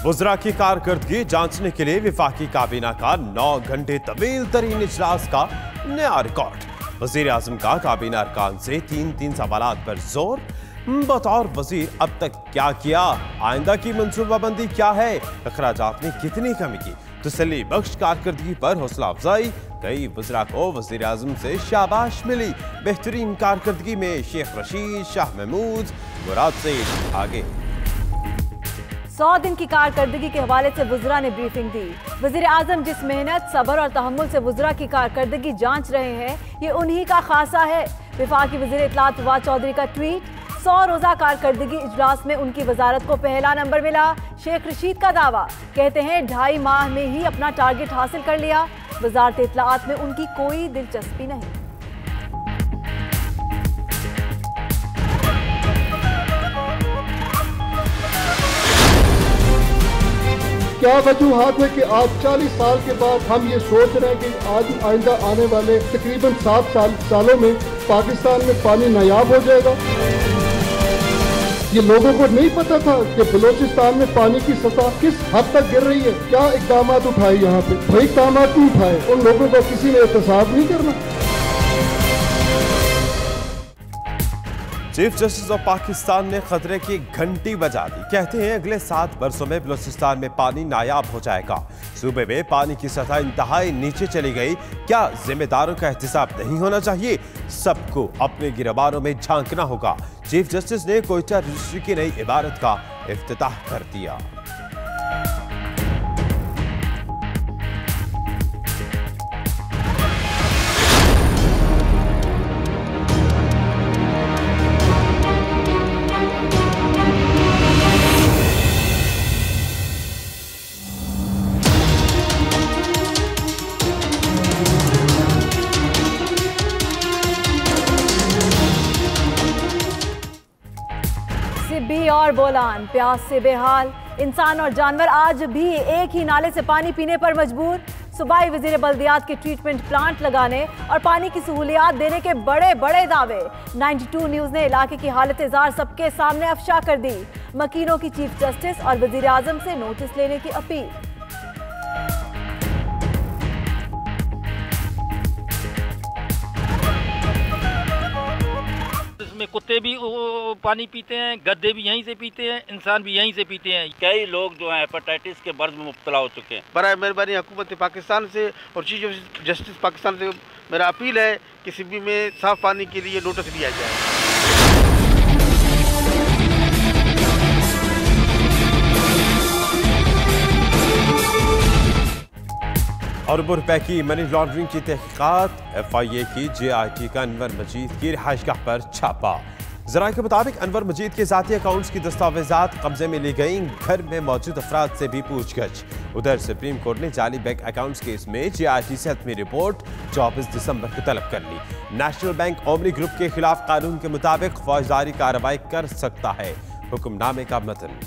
वज़रा की कारकर्दगी जांचने के लिए विफाकी काबीना का 9 घंटे तवील तरीन इजलास का नया रिकॉर्ड। वज़ीर आज़म का काबीना अरकान से तीन सवालात पर जोर। बतौर वज़ीर अब तक क्या किया, आइंदा की मनसूबाबंदी क्या है, अखराजात में कितनी कमी की, तसल्ली बख्श कारकर्दगी पर हौसला अफजाई। कई वज़रा को वज़ीर आज़म से शाबाश मिली। बेहतरीन कारकर्दगी में शेख रशीद, शाह महमूद, मुराद से आगे। 100 दिन की कारकर्दगी के हवाले से वज़रा ने ब्रीफिंग दी। वज़ीर आज़म जिस मेहनत, सब्र और तहम्मुल से वज़रा की कारकर्दगी जांच रहे हैं, ये उन्हीं का खासा है। विफाकी वज़ीर इत्तलात फवाद चौधरी का ट्वीट। 100 रोज़ा कारकर्दगी इजलास में उनकी वजारत को पहला नंबर मिला। शेख रशीद का दावा, कहते हैं 2.5 माह में ही अपना टारगेट हासिल कर लिया। वजारत इत्तलात में उनकी कोई दिलचस्पी नहीं। क्या वजूहात है कि आज 40 साल के बाद हम ये सोच रहे हैं कि आज आइंदा आने वाले तकरीबन 7 सालों में पाकिस्तान में पानी नायाब हो जाएगा। ये लोगों को नहीं पता था कि बलूचिस्तान में पानी की सतह किस हद तक गिर रही है। क्या इकदाम उठाए यहाँ पे, भाई इकदाम नहीं उठाए, उन लोगों को किसी ने एहतसाब नहीं करना। चीफ जस्टिस ऑफ पाकिस्तान ने खतरे की घंटी बजा दी। कहते हैं अगले 7 बरसों में बलूचिस्तान में पानी नायाब हो जाएगा। सूबे में पानी की सतह इंतहाई नीचे चली गई। क्या जिम्मेदारों का एहतिसाब नहीं होना चाहिए? सबको अपने गिरबानों में झांकना होगा। चीफ जस्टिस ने कोयटा रजिस्ट्री की नई इबारत का इफ्तिताह कर दिया। सिब्बी और बोलान प्यास से बेहाल। इंसान और जानवर आज भी एक ही नाले से पानी पीने पर मजबूर। सूबाई वजीर बल्दियात के ट्रीटमेंट प्लांट लगाने और पानी की सहूलियात देने के बड़े बड़े दावे। 92 न्यूज ने इलाके की हालत इज़ार सबके सामने अफशा कर दी। मकीनों की चीफ जस्टिस और वजीर आजम से नोटिस लेने की अपील। में कुत्ते भी पानी पीते हैं, गद्दे भी यहीं से पीते हैं, इंसान भी यहीं से पीते हैं। कई लोग जो हैं हेपेटाइटिस के मर्ज में मुब्तला हो चुके हैं। बराए मेहरबानी हुकूमत पाकिस्तान से और चीफ जस्टिस पाकिस्तान से मेरा अपील है कि सिब्बी में साफ पानी के लिए नोटिस दिया जाए। अरबों रुपए की मनी लॉन्ड्रिंग की तहकीकात। FIA की JIT का अनवर मजीद की रिहाइशगाह पर छापा। जराये के मुताबिक अनवर मजीद के ज़ाती अकाउंट्स की दस्तावेजात कब्जे में ली गई। घर में मौजूद अफराद से भी पूछगछ। उधर सुप्रीम कोर्ट ने जाली बैंक अकाउंट्स केस में JIT से हतमी रिपोर्ट 24 दिसंबर को तलब कर ली। नेशनल बैंक ओमनी ग्रुप के खिलाफ कानून के मुताबिक फौजदारी कार्रवाई कर सकता है। हुक्मनामे का मतन।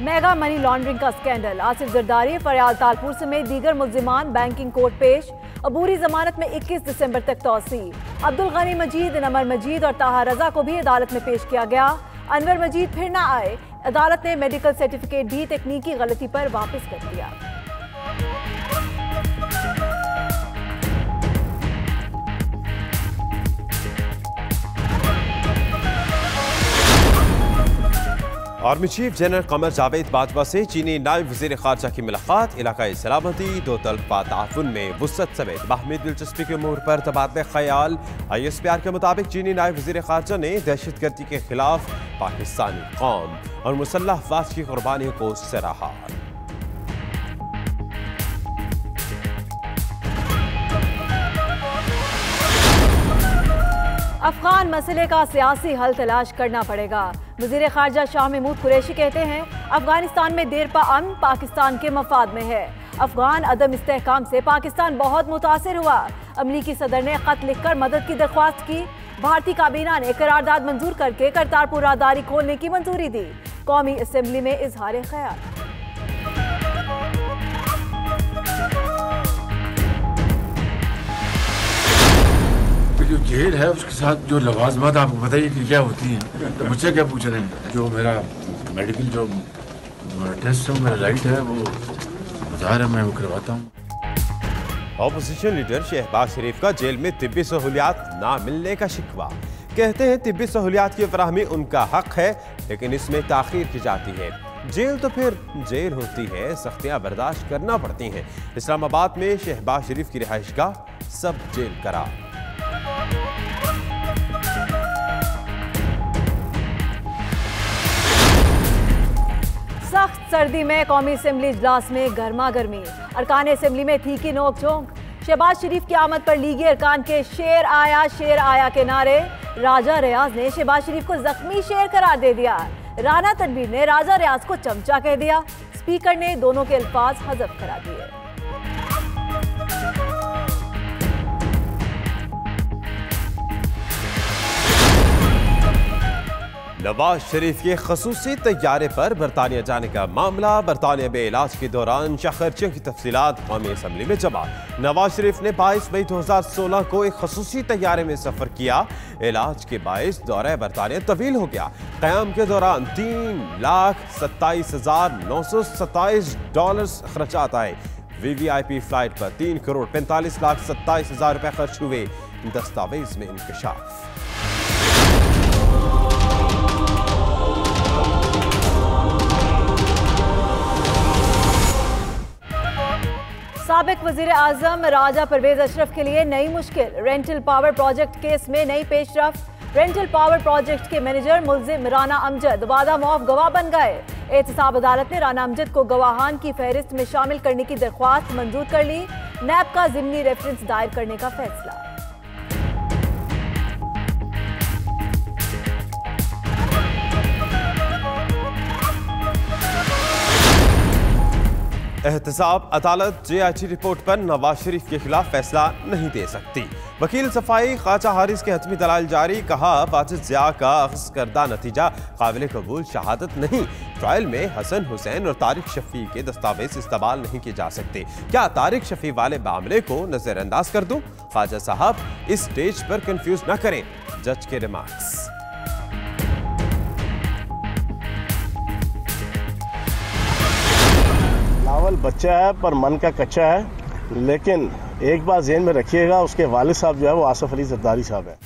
मेगा मनी लॉन्ड्रिंग का स्कैंडल। आसिफ जरदारी, फरियाल तालपुर समेत दीगर मुल्जिमान बैंकिंग कोर्ट पेश। अबूरी जमानत में 21 दिसंबर तक तौसी। अब्दुल गनी मजीद, नमर मजीद और ताहा रजा को भी अदालत में पेश किया गया। अनवर मजीद फिर न आए। अदालत ने मेडिकल सर्टिफिकेट भी तकनीकी गलती पर वापस कर दिया। Army chief general Qamar Javed Bajwa से चीनी नायब वज़ीर ख़ारजा की मुलाकात। इलाकाई सलामती, दो तलबा ताउन में वुसअत समेत बाहमी दिलचस्पी के अमूर पर तबादला ख्याल। ISPR के मुताबिक चीनी नायब वज़ीर ख़ारजा ने दहशतगर्दी के खिलाफ पाकिस्तानी कौम और मुसल्लह अफवाज की कुर्बानियों को सराहा। अफगान मसले का सियासी हल तलाश करना पड़ेगा। वज़ीर ख़ारजा शाह महमूद कुरैशी कहते हैं अफगानिस्तान में देरपा अमन पाकिस्तान के मफाद में है। अफगान अदम इस्तेहकाम से पाकिस्तान बहुत मुतासिर हुआ। अमरीकी सदर ने खत लिखकर मदद की दरख्वास्त की। भारतीय काबीना ने करारदाद मंजूर करके करतारपुर राहदारी खोलने की मंजूरी दी। कौमी असेंबली में इजहार ख्याल। जो जेल है उसके साथ जो लवाजमात आपको बताइए कि क्या होती हैं, तो मुझसे क्या पूछ रहे हैं? जो मेरा मेडिकल जो टेस्ट है, मेरा राइट है, वो ज़ाहिर है मैं वो करवाता हूँ। ऑपोजिशन लीडर शहबाज शरीफ का जेल में तिब्बी सहूलियात ना मिलने का शिकवा। कहते हैं तिब्बी सहूलियात की फराहमी उनका हक है, लेकिन इसमें ताखीर की जाती है। जेल तो फिर जेल होती है, सख्तियां बर्दाश्त करना पड़ती हैं। इस्लामाबाद में शहबाज शरीफ की रिहाइशगाह सब जेल करार। सख्त सर्दी में कौमी असेंबली इजलास में गर्मा गर्मी। अरकान असेंबली में थी कि नोक-झोंक। शहबाज शरीफ की आमद पर लीगी अरकान के शेर आया के नारे। राजा रियाज ने शहबाज शरीफ को जख्मी शेर करार दे दिया। राना तनवीर ने राजा रियाज को चमचा कह दिया। स्पीकर ने दोनों के अल्फाज हज़फ करा दिए। नवाज शरीफ के खसूसी तैयारे पर बरतानिया जाने का मामला। बरतानिया में इलाज के दौरान खर्चे की तफसीलात कौमी असेंबली में जमा। नवाज शरीफ ने 22 मई 2016 को एक खसूसी तैयारे में सफर किया। इलाज के बायस दौरा बरतानिया तवील हो गया। क़याम के दौरान $3,27,927 खर्चात आए। VVIP फ्लाइट पर 3,45,27,000 रुपए खर्च हुए। दस्तावेज में इंकशाफ। साबिक वजीर आजम राजा परवेज अशरफ के लिए नई मुश्किल। रेंटल पावर प्रोजेक्ट केस में नई पेशरफ। रेंटल पावर प्रोजेक्ट के मैनेजर मुल्जिम राना अमजद वादा मौफ गवाह बन गए। एहतसाब अदालत ने राना अमजद को गवाहान की फहरिस्त में शामिल करने की दरख्वास्त मंजूर कर ली। नैब का ज़िमनी रेफरेंस दायर करने का फैसला। एहतसाब अदालत JIT रिपोर्ट पर नवाज शरीफ के खिलाफ फैसला नहीं दे सकती। वकील सफाई ख्वाजा हारिस के हतमी दलाल जारी। कहा वाजिद ज़िया का अख्ज़ करदा नतीजा काबिल कबूल शहादत नहीं। ट्रायल में हसन हुसैन और तारिक शफी के दस्तावेज इस्तेमाल नहीं किए जा सकते। क्या तारिक शफी वाले मामले को नजरअंदाज कर दूं? ख्वाजा साहब इस स्टेज पर कंफ्यूज न करें। जज के रिमार्क्स। बिलावल बच्चा है पर मन का कच्चा है, लेकिन एक बात ज़हन में रखिएगा, उसके वालिद साहब जो है वो आसिफ अली जरदारी साहब है।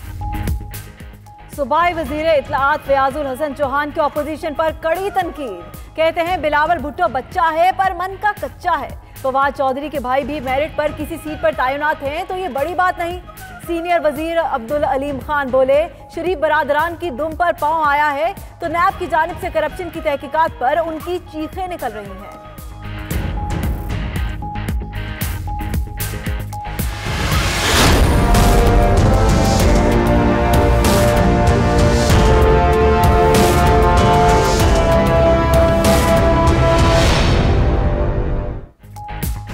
सूबाई वजीर इत्तलाआत फयाजुल हसन चौहान की अपोजिशन पर कड़ी तनकीद। कहते हैं बिलावल भुट्टो बच्चा है पर मन का कच्चा है। फवाद चौधरी के भाई भी मेरिट पर किसी सीट पर तैनात हैं तो ये बड़ी बात नहीं। सीनियर वजीर अब्दुल अलीम खान बोले शरीफ बरादरान की दुम पर पांव आया है तो नैब की जानिब से करप्शन की तहकीकात पर उनकी चीखें निकल रही हैं।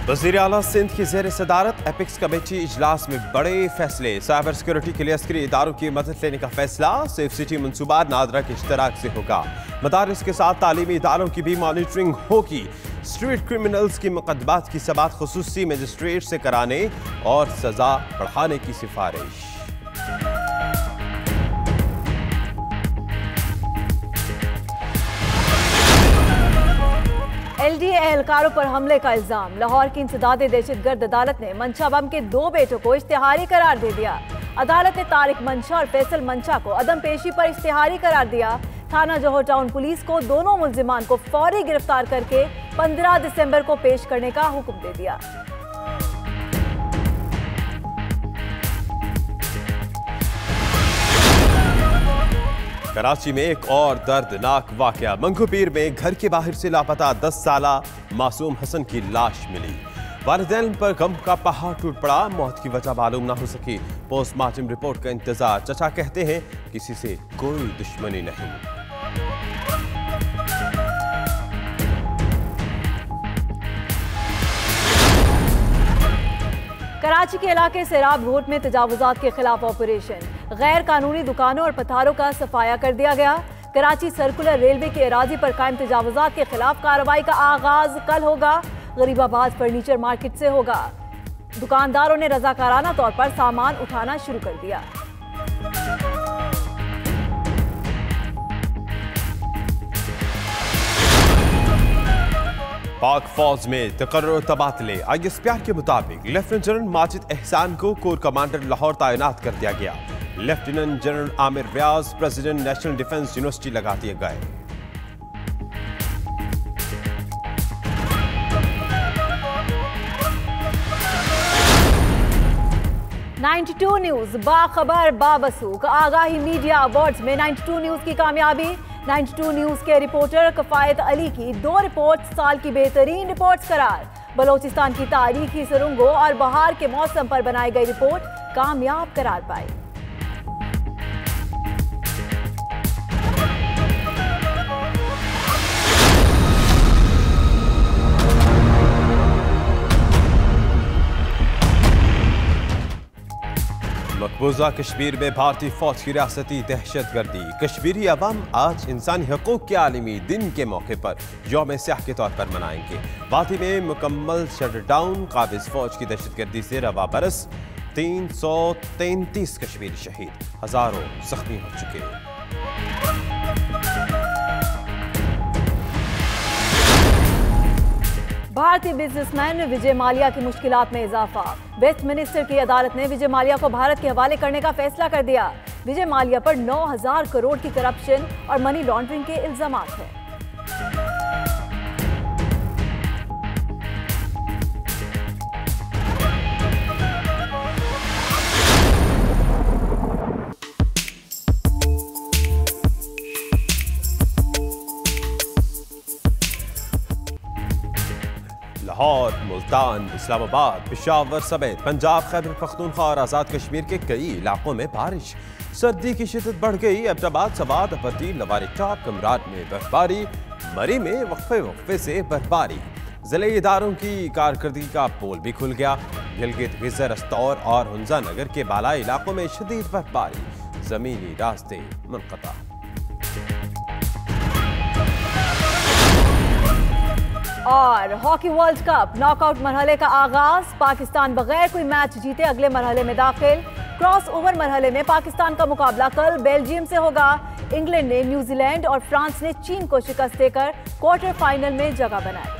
वज़ीर आला सिंध की ज़ेर सदारत एपिक्स कमेटी इजलास में बड़े फैसले। साइबर सिक्योरिटी के लिए अस्करी इदारों की मदद लेने का फैसला। सेफ सिटी मंसूबा नादरा के इश्तराक से होगा। मदारिस के साथ तालीमी इदारों की भी मॉनिटरिंग होगी। स्ट्रीट क्रिमिनल्स की मुकदमात की समाअत खुसूसी मजिस्ट्रेट से कराने और सजा बढ़ाने की सिफारिश। LDA एहलकारों पर हमले का इल्जाम। लाहौर की इंसदाद दहशतगर्द अदालत ने मंशा बम के 2 बेटों को इश्तिहारी करार दे दिया। अदालत ने तारिक मंशा और फैसल मंशा को अदम पेशी पर इश्तिहारी करार दिया। थाना जोहर टाउन पुलिस को दोनों मुल्जिमान को फौरी गिरफ्तार करके 15 दिसंबर को पेश करने का हुक्म दे दिया। कराची में एक और दर्दनाक वाकया। मंगूपीर में घर के बाहर से लापता 10 साला मासूम हसन की लाश मिली। वालिदैन पर गम का पहाड़ टूट पड़ा। मौत की वजह मालूम ना हो सकी। पोस्टमार्टम रिपोर्ट का इंतजार। चचा कहते हैं किसी से कोई दुश्मनी नहीं। कराची के इलाके सेराब रोड में तजावुजात के खिलाफ ऑपरेशन, गैर कानूनी दुकानों और पथारों का सफाया कर दिया गया। कराची सर्कुलर रेलवे के अराजी पर कायम तजावुजात के खिलाफ कार्रवाई का आगाज कल होगा। गरीबाबाद फर्नीचर मार्केट से होगा। दुकानदारों ने रजाकाराना तौर पर सामान उठाना शुरू कर दिया। पाक फौज में तकर्रुर तबादले। ISPR के मुताबिक लेफ्टिनेंट जनरल माजिद एहसान को कोर कमांडर लाहौर तैनात कर दिया गया। लेफ्टिनेंट जनरल आमिर व्यास प्रेसिडेंट नेशनल डिफेंस यूनिवर्सिटी लगा दिए गए। .92 न्यूज बाखबर बाबसूख। आगाही मीडिया अवार्ड्स में 92 न्यूज की कामयाबी। 92 न्यूज के रिपोर्टर कफायत अली की 2 रिपोर्ट साल की बेहतरीन रिपोर्ट्स करार। बलोचिस्तान की तारीखी सुरंगों और बहार के मौसम पर बनाई गई रिपोर्ट कामयाब करार पाई। मकबूजा कश्मीर में भारतीय फौज की रियासती दहशतगर्दी। कश्मीरी अवाम आज इंसानी हकूक के आलमी दिन के मौके पर यौम स्याह के तौर पर मनाएंगे। वादी में मुकम्मल शटडाउन, काबिज फौज की दहशतगर्दी से रवा बरस 333 कश्मीरी शहीद, हजारों जख्मी हो चुके। भारतीय बिजनेसमैन विजय माल्या की मुश्किलात में इजाफा। वेस्टमिनिस्टर की अदालत ने विजय माल्या को भारत के हवाले करने का फैसला कर दिया। विजय माल्या पर 9,000 करोड़ की करप्शन और मनी लॉन्ड्रिंग के इल्जामात हैं। लाहौर, मुल्तान, इस्लामाबाद, पेशावर समेत पंजाब, खैबर पख्तूनख्वा और आज़ाद कश्मीर के कई इलाकों में बारिश। सर्दी की शिद्दत बढ़ गई। अब्टाबाद, सवाद, अपरदीन, लवारी टॉप, कमरान में बर्फबारी। मरी में वक्फे से बर्फबारी। जिले इदारों की कारकर्दगी का पोल भी खुल गया। गिलगित, गिजर, अस्तौर और हुंजा नगर के बालाई इलाकों में शदीद बर्फबारी। जमीनी रास्ते मुनक़ता। और हॉकी वर्ल्ड कप नॉकआउट मरहले का आगाज। पाकिस्तान बगैर कोई मैच जीते अगले मरहले में दाखिल। क्रॉस ओवर मरहले में पाकिस्तान का मुकाबला कल बेल्जियम से होगा। इंग्लैंड ने न्यूजीलैंड और फ्रांस ने चीन को शिकस्त देकर क्वार्टर फाइनल में जगह बनाई।